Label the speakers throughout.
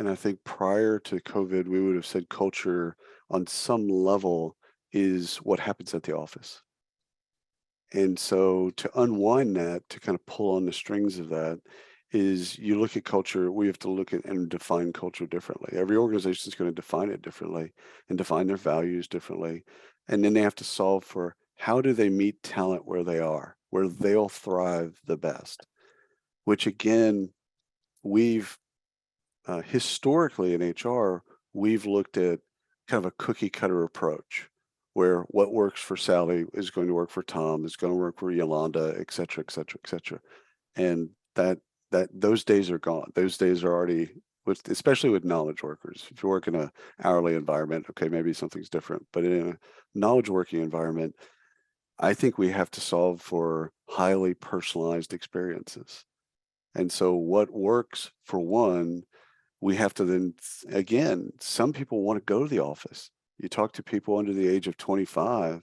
Speaker 1: And I think prior to COVID, we would have said culture on some level is what happens at the office. And so to unwind that, to kind of pull on the strings of that, is you look at culture, we have to look at and define culture differently. Every organization is going to define it differently and define their values differently. And then they have to solve for how do they meet talent where they are, where they'll thrive the best, which again, we've historically in HR, we've looked at kind of a cookie cutter approach where what works for Sally is going to work for Tom, is going to work for Yolanda, et cetera, et cetera, et cetera. And those days are gone. Those days are already, especially with knowledge workers. If you work in an hourly environment, okay, maybe something's different. But in a knowledge working environment, I think we have to solve for highly personalized experiences. And so what works for one, we have to then, again, some people want to go to the office. You talk to people under the age of 25,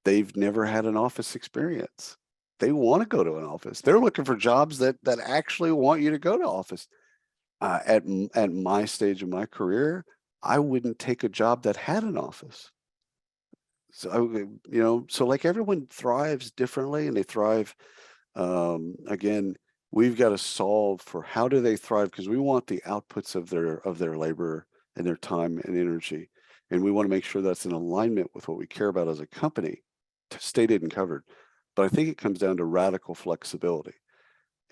Speaker 1: they've never had an office experience. They want to go to an office. They're looking for jobs that actually want you to go to office. At my stage of my career, I wouldn't take a job that had an office. So, so like everyone thrives differently and they thrive, again, we've got to solve for how do they thrive, because we want the outputs of their labor and their time and energy. And we want to make sure that's in alignment with what we care about as a company, stated and covered. But I think it comes down to radical flexibility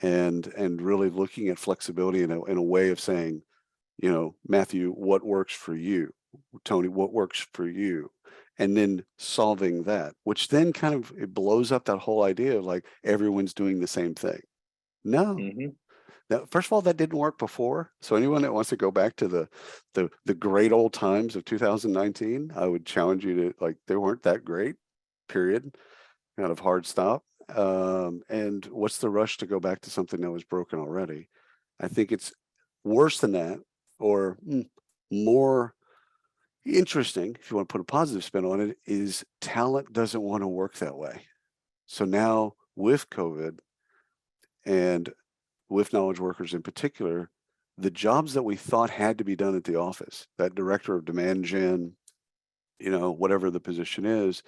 Speaker 1: and really looking at flexibility in a way of saying, Matthew, what works for you? Tony, what works for you? And then solving that, which then kind of, it blows up that whole idea of like everyone's doing the same thing. No. Now, first of all, that didn't work before. So anyone that wants to go back to the great old times of 2019, I would challenge you to, like, they weren't that great, period. Kind of hard stop. And what's the rush to go back to something that was broken already? I think it's worse than that, or more interesting, if you want to put a positive spin on it, is talent doesn't want to work that way. So now with COVID and with knowledge workers in particular, the jobs that we thought had to be done at the office, that director of demand gen, whatever the position is,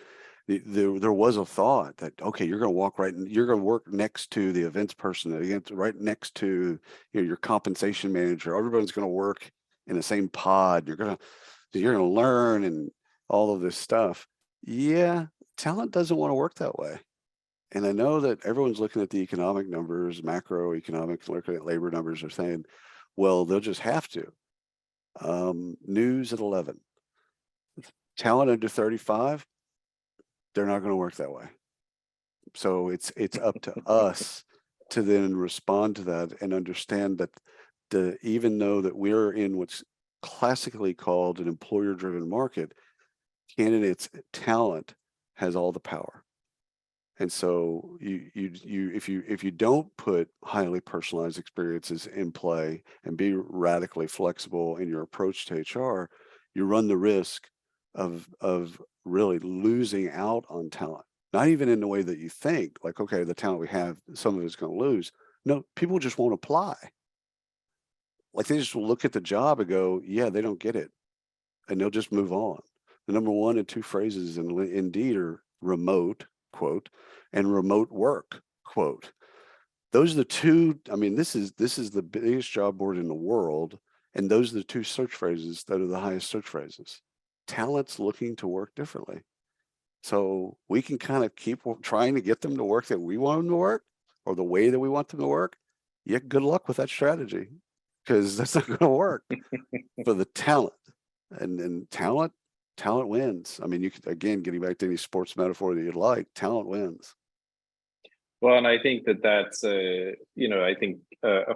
Speaker 1: there was a thought that, okay, you're going to walk right, you're going to work next to the events person, right next to your compensation manager. Everybody's going to work in the same pod. You're going to learn and all of this stuff. Yeah, talent doesn't want to work that way. And I know that everyone's looking at the economic numbers, macroeconomic, looking at labor numbers, are saying, well, they'll just have to. News at 11. Talent under 35, they're not going to work that way. So it's up to us to then respond to that and understand that even though that we're in what's classically called an employer-driven market, candidates' talent has all the power. And so if you don't put highly personalized experiences in play and be radically flexible in your approach to HR, you run the risk of really losing out on talent. Not even in the way that you think, like, okay, the talent we have, some of it's going to lose. No, people just won't apply. Like, they just look at the job and go, yeah, they don't get it. And they'll just move on. The number 1 and 2 phrases in Indeed are remote, quote, and remote work, quote. Those are the two. I mean, this is the biggest job board in the world, and those are the 2 search phrases that are the highest search phrases. Talent's looking to work differently. So we can kind of keep trying to get them to work that we want them to work, or the way that we want them to work. Yeah, good luck with that strategy, because that's not going to work for the talent. And talent wins. I mean, you could, again, getting back to any sports metaphor that you'd like, talent wins.
Speaker 2: Well, and I think that's a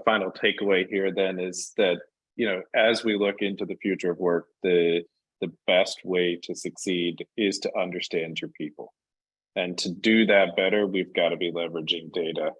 Speaker 2: final takeaway here then is that, as we look into the future of work, the best way to succeed is to understand your people. And to do that better, we've got to be leveraging data.